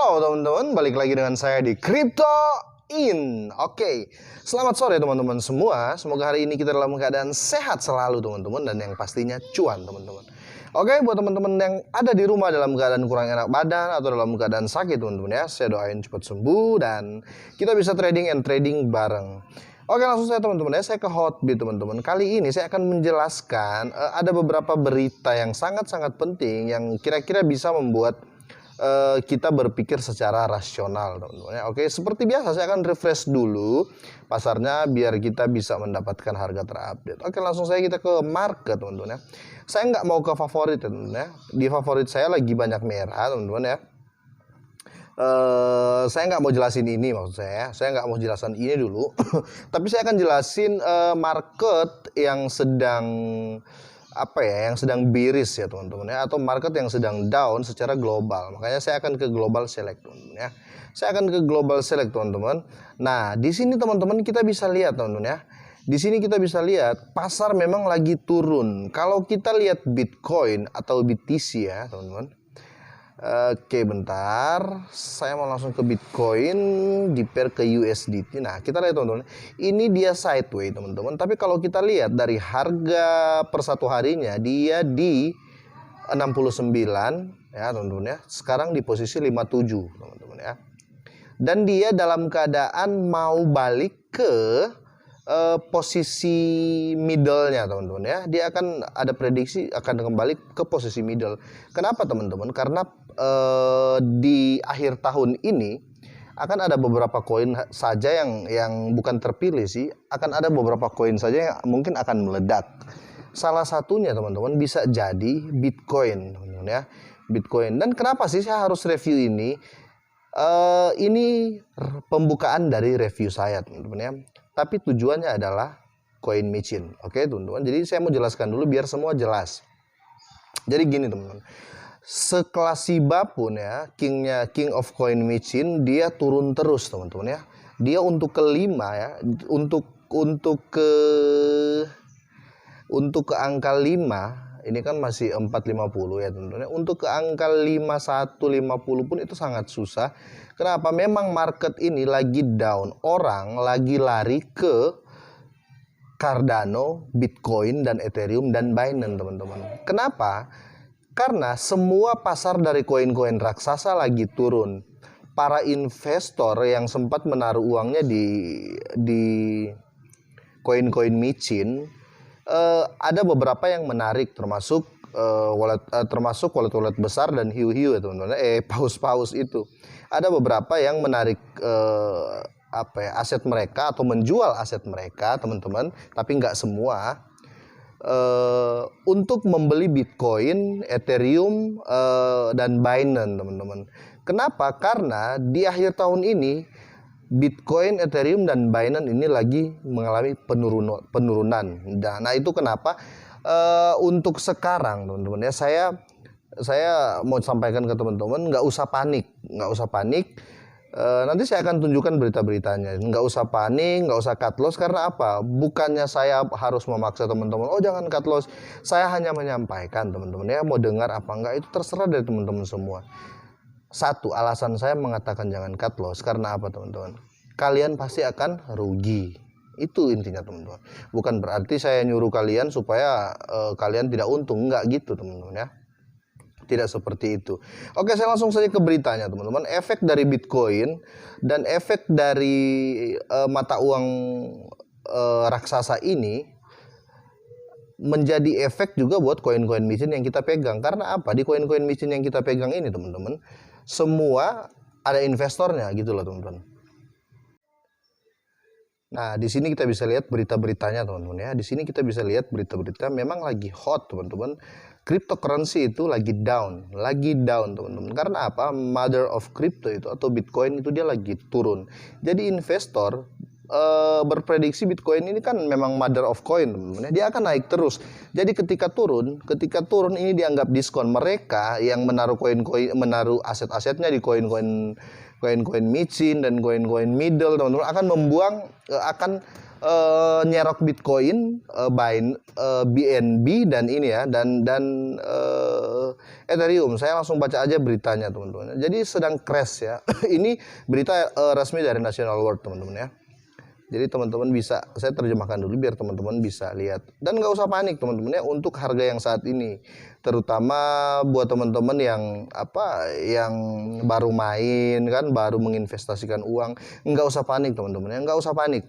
Halo teman-teman, balik lagi dengan saya di Crypto In. Oke, selamat sore teman-teman semua. Semoga hari ini kita dalam keadaan sehat selalu teman-teman, dan yang pastinya cuan teman-teman. Oke, buat teman-teman yang ada di rumah dalam keadaan kurang enak badan atau dalam keadaan sakit teman-teman ya, saya doain cepat sembuh dan kita bisa trading bareng. Oke, langsung saya teman-teman ya, saya ke Hotbit teman-teman. Kali ini saya akan menjelaskan ada beberapa berita yang sangat-sangat penting yang kira-kira bisa membuat kita berpikir secara rasional teman-teman ya. Oke, seperti biasa saya akan refresh dulu pasarnya biar kita bisa mendapatkan harga terupdate. Oke, langsung saya kita ke market teman-teman ya. Saya nggak mau ke favorit teman-teman ya. Di favorit saya lagi banyak merah teman-teman ya. Saya nggak mau jelasin ini, maksud saya nggak mau jelasin ini dulu. Tapi saya akan jelasin market yang sedang yang sedang bearish ya teman-teman ya, atau market yang sedang down secara global. Makanya saya akan ke global select teman-teman ya. Saya akan ke global select teman-teman. Nah, di sini teman-teman kita bisa lihat teman-teman ya. Di sini kita bisa lihat pasar memang lagi turun. Kalau kita lihat Bitcoin atau BTC ya teman-teman. Oke, bentar. Saya mau langsung ke Bitcoin, di pair ke USDT. Nah, kita lihat teman-teman. Ini dia sideways teman-teman. Tapi kalau kita lihat dari harga per satu harinya, dia di 69 ya teman-teman ya. Sekarang di posisi 57 teman-teman ya. Dan dia dalam keadaan mau balik ke posisi middle-nya teman-teman ya. Dia akan ada prediksi akan kembali ke posisi middle. Kenapa teman-teman? Karena di akhir tahun ini akan ada beberapa koin saja yang bukan terpilih sih, akan ada beberapa koin saja yang mungkin akan meledak. Salah satunya teman-teman bisa jadi Bitcoin teman-teman ya. Bitcoin. Dan kenapa sih saya harus review ini? Ini pembukaan dari review saya teman-teman ya. Tapi tujuannya adalah coin machine. Oke teman-teman. Jadi saya mau jelaskan dulu biar semua jelas. Jadi gini teman-teman. Sekelas Shiba pun ya, King of Coin Machine, dia turun terus teman-teman ya. Dia untuk kelima ya, untuk ke angka 5 ini kan masih 450 ya teman-teman ya. Untuk ke angka 5150 pun itu sangat susah. Kenapa? Memang market ini lagi down. Orang lagi lari ke Cardano, Bitcoin dan Ethereum dan Binance teman-teman. Kenapa? Karena semua pasar dari koin-koin raksasa lagi turun. Para investor yang sempat menaruh uangnya di koin-koin micin, ada beberapa yang menarik, termasuk wallet besar dan hiu-hiu ya teman-teman. Paus-paus itu. Ada beberapa yang menarik aset mereka atau menjual aset mereka teman-teman, tapi nggak semua. Untuk membeli Bitcoin, Ethereum, dan Binance teman-teman. Kenapa? Karena di akhir tahun ini Bitcoin, Ethereum, dan Binance ini lagi mengalami penurunan. Nah itu kenapa untuk sekarang teman-teman ya, saya mau sampaikan ke teman-teman, nggak usah panik. Nanti saya akan tunjukkan berita-beritanya. Nggak usah panik, nggak usah cut loss. Karena apa? Bukannya saya harus memaksa teman-teman, oh jangan cut loss. Saya hanya menyampaikan teman-teman ya, mau dengar apa enggak itu terserah dari teman-teman semua. Satu, alasan saya mengatakan jangan cut loss karena apa teman-teman? Kalian pasti akan rugi. Itu intinya teman-teman. Bukan berarti saya nyuruh kalian supaya kalian tidak untung. Enggak gitu teman-teman ya. Tidak seperti itu. Oke, saya langsung saja ke beritanya teman-teman. Efek dari Bitcoin dan efek dari mata uang raksasa ini menjadi efek juga buat koin-koin micin yang kita pegang. Karena apa? Di koin-koin micin yang kita pegang ini teman-teman, semua ada investornya gitu loh teman-teman. Nah, di sini kita bisa lihat berita-beritanya teman-teman ya. Di sini kita bisa lihat berita-berita memang lagi hot teman-teman. Cryptocurrency itu lagi down teman-teman. Karena apa? Mother of crypto itu atau Bitcoin itu dia lagi turun. Jadi investor berprediksi Bitcoin ini kan memang mother of coin teman-teman. Dia akan naik terus. Jadi ketika turun ini dianggap diskon. Mereka yang menaruh menaruh aset-asetnya di koin-koin micin dan koin-koin middle teman-teman akan nyerok Bitcoin, BNB dan ini ya dan Ethereum, saya langsung baca aja beritanya teman-teman. Jadi sedang crash ya. Ini berita resmi dari National World teman-teman ya. Jadi teman-teman bisa, saya terjemahkan dulu biar teman-teman bisa lihat. Dan nggak usah panik teman-teman ya untuk harga yang saat ini. Terutama buat teman-teman yang yang baru main kan, baru menginvestasikan uang, nggak usah panik teman-teman ya, nggak usah panik.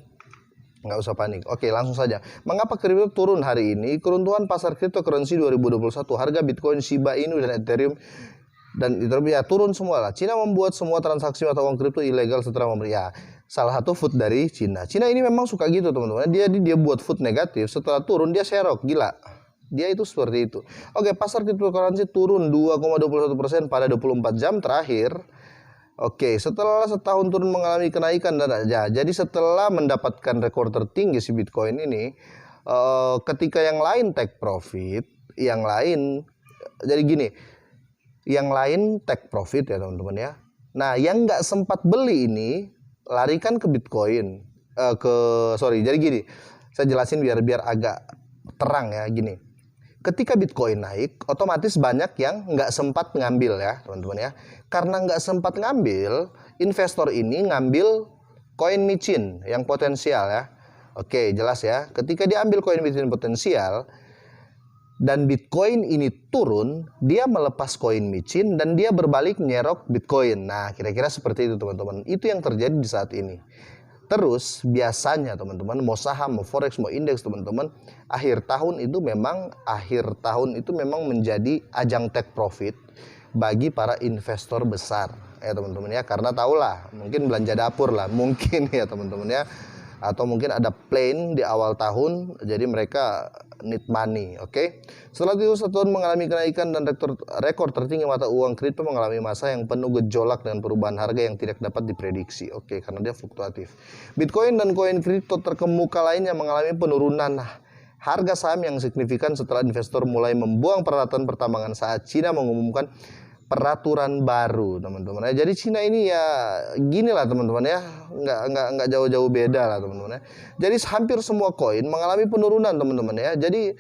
Nggak usah panik. Oke, langsung saja. Mengapa kripto turun hari ini? Keruntuhan pasar cryptocurrency 2021, harga Bitcoin, Shiba Inu dan Ethereum ya turun semua lah. Cina membuat semua transaksi mata uang kripto ilegal setelah memberi salah satu food dari Cina. Cina ini memang suka gitu teman-teman. Dia buat food negatif, setelah turun dia serok, gila. Dia itu seperti itu. Oke, pasar cryptocurrency turun 2,21% pada 24 jam terakhir. Oke, setelah setahun turun mengalami kenaikan dan jadi setelah mendapatkan rekor tertinggi si Bitcoin ini, ketika yang lain take profit, yang lain jadi gini, yang lain take profit ya teman-teman ya. Nah, yang nggak sempat beli ini larikan ke Bitcoin, jadi gini, saya jelasin biar agak terang ya gini. Ketika Bitcoin naik, otomatis banyak yang nggak sempat ngambil ya teman-teman ya. Karena nggak sempat ngambil, investor ini ngambil koin micin yang potensial ya. Oke, jelas ya. Ketika dia ambil koin micin potensial dan Bitcoin ini turun, dia melepas koin micin dan dia berbalik nyerok Bitcoin. Nah, kira-kira seperti itu teman-teman. Itu yang terjadi di saat ini. Terus biasanya teman-teman, mau saham, mau forex, mau indeks teman-teman, akhir tahun itu memang menjadi ajang take profit bagi para investor besar ya teman-teman ya. Karena tahulah, mungkin belanja dapur lah, mungkin ya teman-teman ya. Atau mungkin ada plan di awal tahun, jadi mereka need money, oke? Setelah itu satu tahun mengalami kenaikan dan rekor tertinggi mata uang kripto mengalami masa yang penuh gejolak dengan perubahan harga yang tidak dapat diprediksi, oke? Karena dia fluktuatif. Bitcoin dan koin kripto terkemuka lainnya mengalami penurunan harga saham yang signifikan setelah investor mulai membuang peralatan pertambangan saat Cina mengumumkan peraturan baru teman-teman ya. Jadi Cina ini ya gini lah teman-teman ya, nggak jauh-jauh beda lah teman-teman ya. Jadi hampir semua koin mengalami penurunan teman-teman ya. Jadi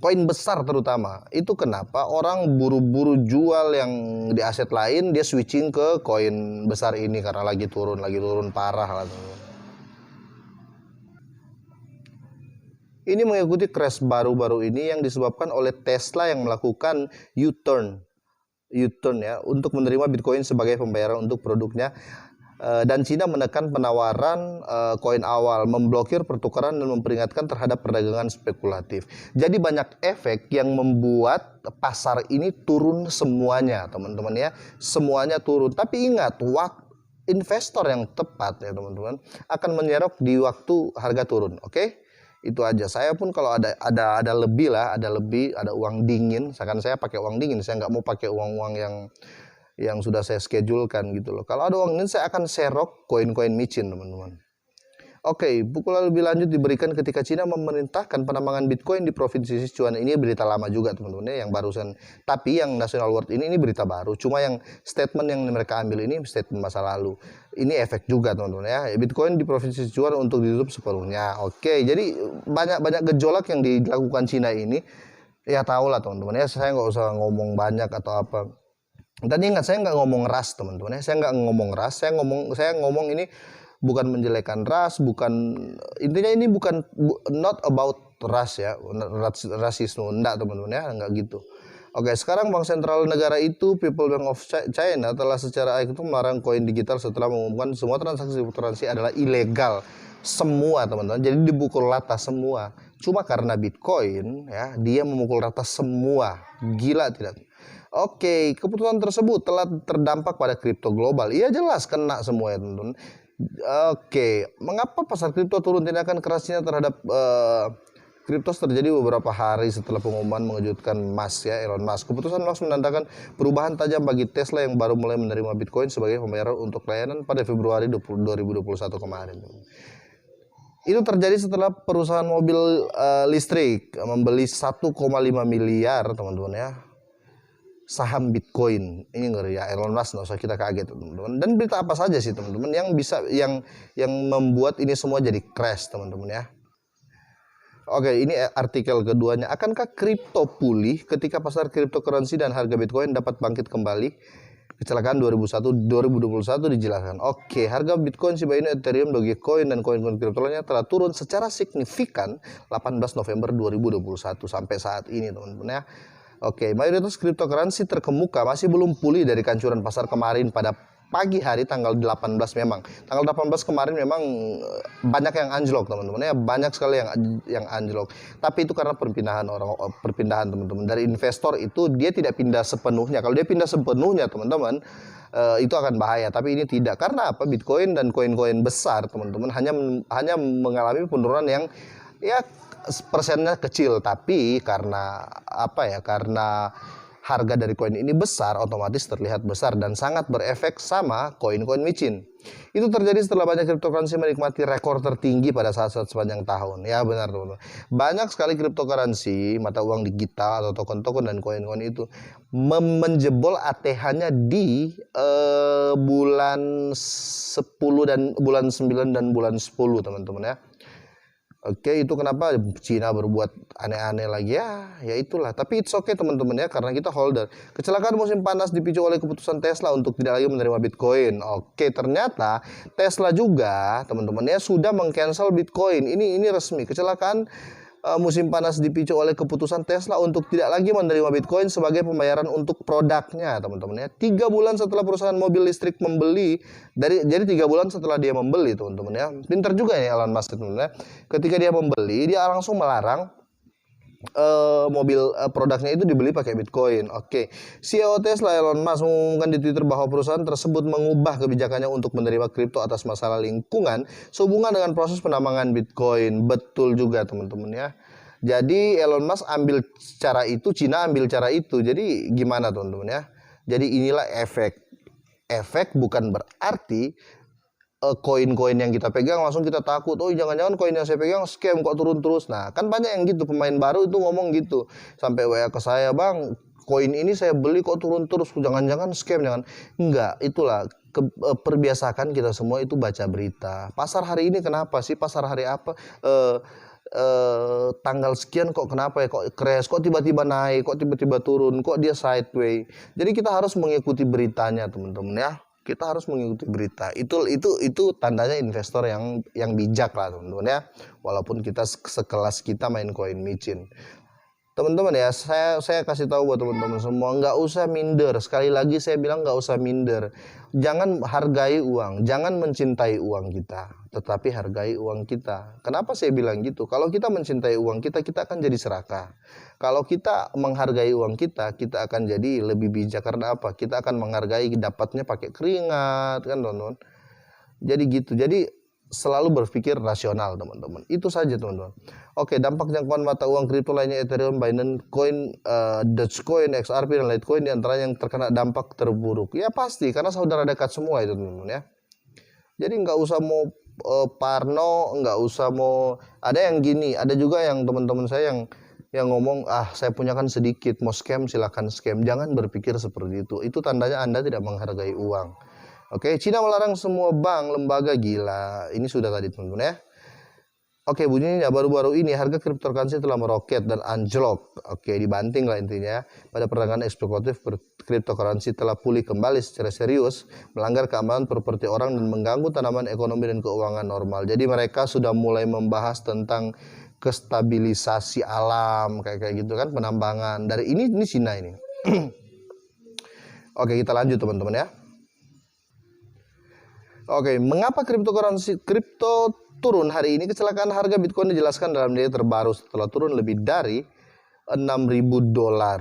koin besar terutama itu kenapa orang buru-buru jual yang di aset lain, dia switching ke koin besar ini karena lagi turun parah lah teman-teman. Ini mengikuti crash baru-baru ini yang disebabkan oleh Tesla yang melakukan U-turn ya untuk menerima Bitcoin sebagai pembayaran untuk produknya, dan Cina menekan penawaran koin awal, memblokir pertukaran dan memperingatkan terhadap perdagangan spekulatif. Jadi banyak efek yang membuat pasar ini turun semuanya teman-teman ya, semuanya turun. Tapi ingat, investor yang tepat ya teman-teman akan menyerok di waktu harga turun, oke? Itu aja. Saya pun kalau ada lebih, ada uang dingin, misalkan saya pakai uang dingin, saya nggak mau pakai uang yang sudah saya schedulekan gitu loh. Kalau ada uang dingin, saya akan serok koin-koin micin teman-teman. Oke, buku lebih lanjut diberikan ketika Cina memerintahkan penambangan Bitcoin di provinsi Sichuan. Ini berita lama juga teman-teman ya, yang barusan. Tapi yang National World ini berita baru. Cuma yang statement yang mereka ambil ini statement masa lalu. Ini efek juga teman-teman ya. Bitcoin di provinsi Sichuan untuk ditutup sepenuhnya. Oke, jadi banyak gejolak yang dilakukan Cina ini. Ya tahu lah teman-teman ya. Saya nggak usah ngomong banyak atau apa. Dan ingat, saya nggak ngomong ras teman-teman ya. Saya nggak ngomong ras. Saya ngomong ini bukan menjelekan ras, intinya ini bukan not about ras ya, rasisme, enggak teman-teman ya, enggak gitu. Oke, sekarang Bank Sentral negara itu People Bank of China telah secara itu melarang koin digital setelah mengumumkan semua transaksi adalah ilegal semua teman-teman. Jadi dipukul rata semua. Cuma karena Bitcoin ya, dia memukul rata semua. Gila tidak? Oke, keputusan tersebut telah terdampak pada kripto global. Iya jelas kena semua ya teman-teman. Oke, mengapa pasar kripto turun? Tindakan kerasnya terhadap kripto terjadi beberapa hari setelah pengumuman mengejutkan Elon Musk. Keputusan Musk menandakan perubahan tajam bagi Tesla yang baru mulai menerima Bitcoin sebagai pembayaran untuk layanan pada Februari 2021 kemarin. Itu terjadi setelah perusahaan mobil listrik membeli 1,5 miliar teman-teman ya saham Bitcoin. Ini ngeri ya, Elon Musk, nggak usah kita kaget teman-teman. Dan berita apa saja sih teman-teman yang bisa yang membuat ini semua jadi crash teman-teman ya. Oke, ini artikel keduanya. Akankah kripto pulih ketika pasar cryptocurrency dan harga Bitcoin dapat bangkit kembali? Kecelakaan 2021 dijelaskan. Oke, harga Bitcoin, Shiba Inu, Ethereum, Dogecoin, dan koin-koin kripto lainnya telah turun secara signifikan 18 November 2021 sampai saat ini, teman-teman ya. Oke, mayoritas cryptocurrency terkemuka masih belum pulih dari kancuran pasar kemarin pada pagi hari tanggal 18 memang. Tanggal 18 kemarin memang banyak yang anjlok, teman-teman ya, banyak sekali yang anjlok. Tapi itu karena perpindahan teman-teman. Dari investor itu dia tidak pindah sepenuhnya. Kalau dia pindah sepenuhnya, teman-teman, itu akan bahaya. Tapi ini tidak, karena apa? Bitcoin dan koin-koin besar, teman-teman, hanya mengalami penurunan yang ya persennya kecil, tapi karena apa ya? Karena harga dari koin ini besar, otomatis terlihat besar dan sangat berefek sama koin-koin micin. Itu terjadi setelah banyak cryptocurrency menikmati rekor tertinggi pada saat-saat sepanjang tahun. Ya benar, teman-teman. Banyak sekali cryptocurrency, mata uang digital atau token-token dan koin-koin itu menjebol ATH-nya di bulan 10 dan bulan 9 dan bulan 10, teman-teman ya. Oke, itu kenapa Cina berbuat aneh-aneh lagi ya itulah. Tapi it's okay, teman-teman ya, karena kita holder. Kecelakaan musim panas dipicu oleh keputusan Tesla untuk tidak lagi menerima Bitcoin. Oke, ternyata Tesla juga, teman-teman ya, sudah mengcancel Bitcoin. Ini resmi. Kecelakaan musim panas dipicu oleh keputusan Tesla untuk tidak lagi menerima Bitcoin sebagai pembayaran untuk produknya, teman-teman ya. 3 bulan setelah perusahaan mobil listrik membeli, jadi 3 bulan setelah dia membeli, teman-teman ya. Pintar juga ya Elon Musk, teman-teman ya. Ketika dia membeli, dia langsung melarang produknya itu dibeli pakai Bitcoin. Oke. CEO Tesla Elon Musk mengumumkan di Twitter bahwa perusahaan tersebut mengubah kebijakannya untuk menerima kripto atas masalah lingkungan sehubungan dengan proses penambangan Bitcoin. Betul juga, teman-teman ya. Jadi Elon Musk ambil cara itu, Cina ambil cara itu. Jadi gimana, teman-teman ya? Jadi inilah efek. Efek bukan berarti koin-koin yang kita pegang langsung kita takut, oh jangan-jangan koin yang saya pegang scam kok turun terus. Nah kan banyak yang gitu, pemain baru itu ngomong gitu, sampai WA ke saya, bang koin ini saya beli kok turun terus, jangan-jangan scam. Enggak, itulah perbiasakan kita semua itu baca berita. Pasar hari ini kenapa sih, pasar hari apa, tanggal sekian kok kenapa ya, kok crash, kok tiba-tiba naik, kok tiba-tiba turun, kok dia sideways. Jadi kita harus mengikuti beritanya, teman-teman ya. Kita harus mengikuti berita. Itu tandanya investor yang bijak lah, teman-teman ya. Walaupun kita sekelas kita main koin micin. Teman-teman ya, saya kasih tahu buat teman-teman semua, nggak usah minder. Sekali lagi saya bilang nggak usah minder. Jangan hargai uang, jangan mencintai uang kita, tetapi hargai uang kita. Kenapa saya bilang gitu? Kalau kita mencintai uang kita, kita akan jadi serakah. Kalau kita menghargai uang kita akan jadi lebih bijak. Karena apa? Kita akan menghargai dapatnya pakai keringat, kan, teman-teman. Jadi gitu. Jadi selalu berpikir rasional, teman-teman. Itu saja, teman-teman. Oke, dampak jangkauan mata uang kripto lainnya Ethereum, Binance Coin, Dogecoin, XRP, dan Litecoin diantaranya yang terkena dampak terburuk. Ya pasti, karena saudara dekat semua itu, teman-teman ya. Jadi nggak usah mau parno, nggak usah mau. Ada yang gini, ada juga yang teman-teman saya yang ngomong, saya punya kan sedikit, mau scam silakan scam. Jangan berpikir seperti itu. Itu tandanya Anda tidak menghargai uang. Oke, Cina melarang semua bank, lembaga, gila. Ini sudah tadi, teman-teman ya. Oke, bunyinya baru-baru ini harga cryptocurrency telah meroket dan anjlok. Oke, dibanting lah intinya. Pada perdagangan spekulatif, cryptocurrency telah pulih kembali secara serius, melanggar keamanan properti orang dan mengganggu tanaman ekonomi dan keuangan normal. Jadi mereka sudah mulai membahas tentang kestabilisasi alam kayak gitu kan, penambangan. Dari ini Cina ini. Oke, kita lanjut, teman-teman ya. Oke, mengapa kripto turun hari ini? Kecelakaan harga Bitcoin dijelaskan dalam data terbaru setelah turun lebih dari $6.000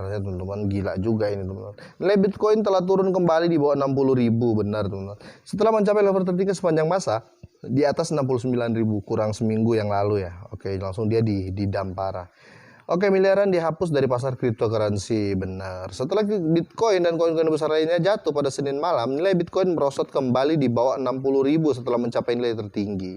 ya, teman-teman. Gila juga ini, teman-teman. Nilai Bitcoin telah turun kembali di bawah 60.000, benar, teman-teman. Setelah mencapai level tertinggi sepanjang masa di atas 69.000 kurang seminggu yang lalu ya. Oke, langsung dia didam parah. Oke, miliaran dihapus dari pasar cryptocurrency, benar. Setelah Bitcoin dan koin-koin besar lainnya jatuh pada Senin malam, nilai Bitcoin merosot kembali di bawah 60.000 setelah mencapai nilai tertinggi.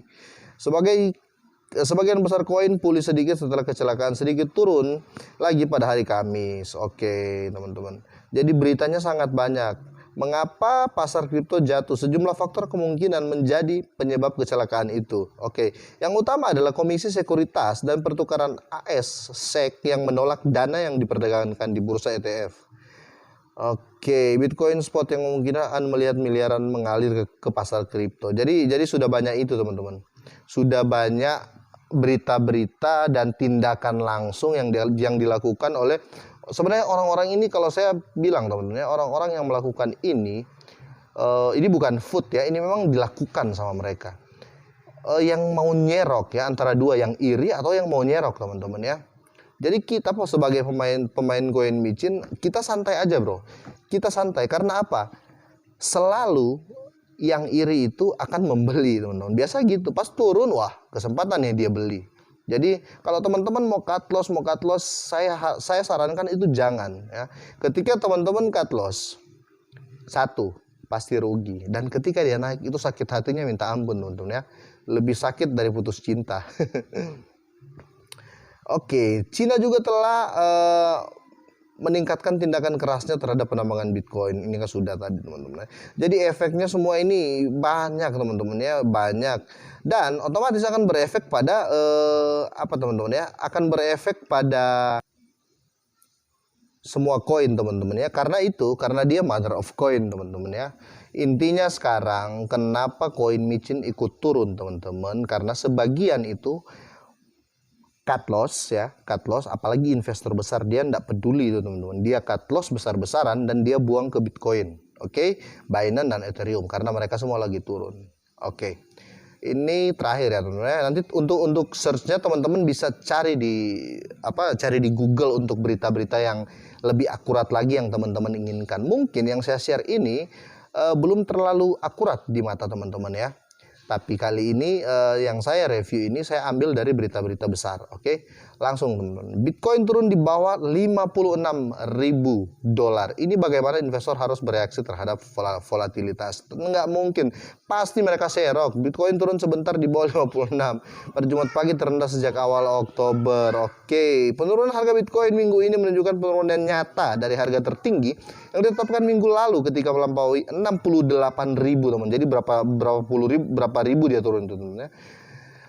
Sebagian besar koin pulih sedikit setelah kecelakaan, sedikit turun lagi pada hari Kamis. Oke, teman-teman. Jadi beritanya sangat banyak. Mengapa pasar kripto jatuh? Sejumlah faktor kemungkinan menjadi penyebab kecelakaan itu. Oke, yang utama adalah Komisi Sekuritas dan Pertukaran AS (SEC) yang menolak dana yang diperdagangkan di bursa ETF. Oke, Bitcoin spot yang kemungkinan melihat miliaran mengalir ke pasar kripto. Jadi sudah banyak itu teman-teman. Sudah banyak berita-berita dan tindakan langsung yang dilakukan oleh sebenarnya orang-orang ini. Kalau saya bilang teman-teman ya, orang-orang yang melakukan ini bukan food ya, ini memang dilakukan sama mereka. Yang mau nyerok ya, antara dua, yang iri atau yang mau nyerok teman-teman ya. Jadi kita sebagai pemain koin micin, kita santai aja bro. Kita santai karena apa? Selalu yang iri itu akan membeli teman-teman. Biasa gitu, pas turun wah kesempatannya dia beli. Jadi kalau teman-teman mau cut loss, saya sarankan itu jangan ya. Ketika teman-teman cut loss, satu pasti rugi, dan ketika dia naik itu sakit hatinya minta ampun teman-teman ya. Lebih sakit dari putus cinta. Oke, Cina juga telah meningkatkan tindakan kerasnya terhadap penambangan Bitcoin. Ini kan sudah tadi teman-teman. Jadi efeknya semua ini banyak teman-teman ya, banyak. Dan otomatis akan berefek pada teman-teman ya? Akan berefek pada semua koin teman-teman ya. Karena dia mother of coin teman-teman ya. Intinya sekarang kenapa koin micin ikut turun teman-teman? Karena sebagian itu cut loss, apalagi investor besar, dia tidak peduli itu teman-teman. Dia cut loss besar-besaran dan dia buang ke Bitcoin. Oke, Binance dan Ethereum karena mereka semua lagi turun. Oke. Ini terakhir ya teman-teman. Nanti untuk search-nya teman-teman bisa cari di Google untuk berita-berita yang lebih akurat lagi yang teman-teman inginkan. Mungkin yang saya share ini belum terlalu akurat di mata teman-teman ya. Tapi kali ini yang saya review ini saya ambil dari berita-berita besar. Oke, langsung teman-teman. Bitcoin turun di bawah $56.000. Ini bagaimana investor harus bereaksi terhadap volatilitas? Nggak mungkin. Pasti mereka serok. Bitcoin turun sebentar di bawah 56. Pada Jumat pagi terendah sejak awal Oktober. Oke, penurunan harga Bitcoin minggu ini menunjukkan penurunan nyata dari harga tertinggi yang ditetapkan minggu lalu ketika melampaui 68.000 teman. Jadi berapa ribu dia turun itu teman ya.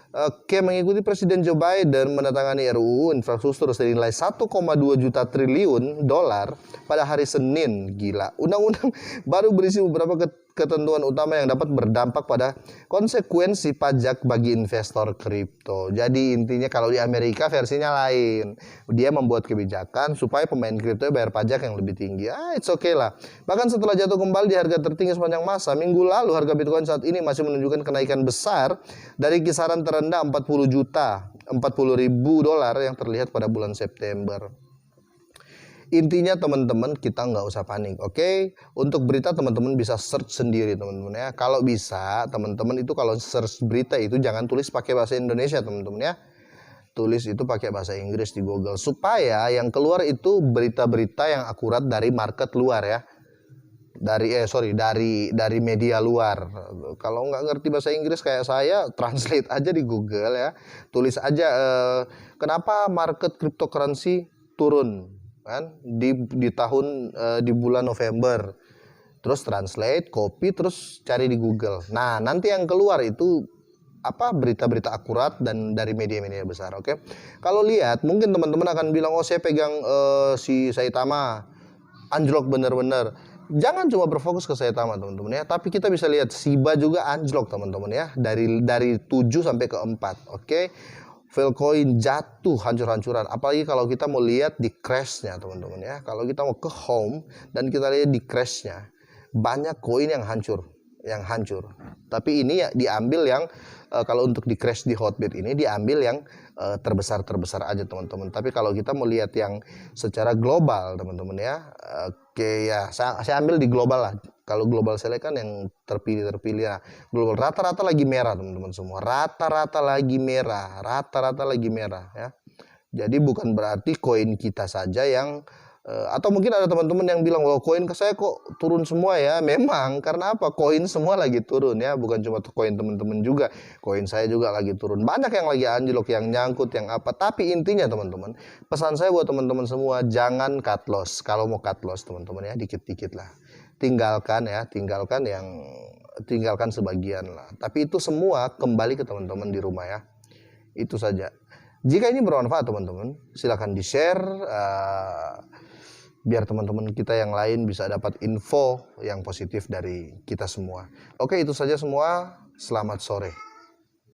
Oke, mengikuti Presiden Joe Biden menandatangani RUU infrastruktur senilai 1,2 juta triliun dolar pada hari Senin. Gila. Undang-undang baru berisi beberapa ketentuan utama yang dapat berdampak pada konsekuensi pajak bagi investor kripto. Jadi intinya kalau di Amerika versinya lain. Dia membuat kebijakan supaya pemain kripto bayar pajak yang lebih tinggi. It's okay lah. Bahkan setelah jatuh kembali di harga tertinggi sepanjang masa, minggu lalu harga Bitcoin saat ini masih menunjukkan kenaikan besar dari kisaran terendah 40 ribu dolar yang terlihat pada bulan September. Intinya teman-teman kita nggak usah panik, oke? Untuk berita teman-teman bisa search sendiri teman-teman ya. Kalau bisa teman-teman itu kalau search berita itu jangan tulis pakai bahasa Indonesia teman-teman ya. Tulis itu pakai bahasa Inggris di Google supaya yang keluar itu berita-berita yang akurat dari market luar ya. Dari media luar. Kalau nggak ngerti bahasa Inggris kayak saya, translate aja di Google ya. Tulis aja kenapa market cryptocurrency turun kan di bulan November. Terus translate, copy, terus cari di Google. Nah, nanti yang keluar itu berita-berita akurat dan dari media-media besar, oke? Kalau lihat, mungkin teman-teman akan bilang, "Oh, saya pegang si Saitama anjlok bener-bener." Jangan cuma berfokus ke Saitama, teman-teman ya, tapi kita bisa lihat Shiba juga anjlok, teman-teman ya, dari 7 sampai ke 4, oke? Filecoin jatuh hancur-hancuran. Apalagi kalau kita mau lihat di crash-nya teman-teman ya. Kalau kita mau ke home dan kita lihat di crash-nya, banyak koin yang hancur. Tapi ini ya diambil yang kalau untuk di crash di Hotbit ini diambil yang terbesar aja teman-teman. Tapi kalau kita mau lihat yang secara global teman-teman ya, oke ya saya ambil di global lah. Kalau global select kan yang terpilih ya. Global rata-rata lagi merah teman-teman semua. Rata-rata lagi merah ya. Jadi bukan berarti koin kita saja yang Atau mungkin ada teman-teman yang bilang, wah koin ke saya kok turun semua ya. Memang karena apa? Koin semua lagi turun ya, bukan cuma koin teman-teman juga, koin saya juga lagi turun. Banyak yang lagi anjlok, yang nyangkut, yang apa. Tapi intinya teman-teman, pesan saya buat teman-teman semua, jangan cut loss. Kalau mau cut loss teman-teman ya, dikit-dikit lah. Tinggalkan ya, tinggalkan sebagian lah. Tapi itu semua kembali ke teman-teman di rumah ya. Itu saja. Jika ini bermanfaat teman-teman, silakan di-share. Biar teman-teman kita yang lain bisa dapat info yang positif dari kita semua. Oke, itu saja semua. Selamat sore.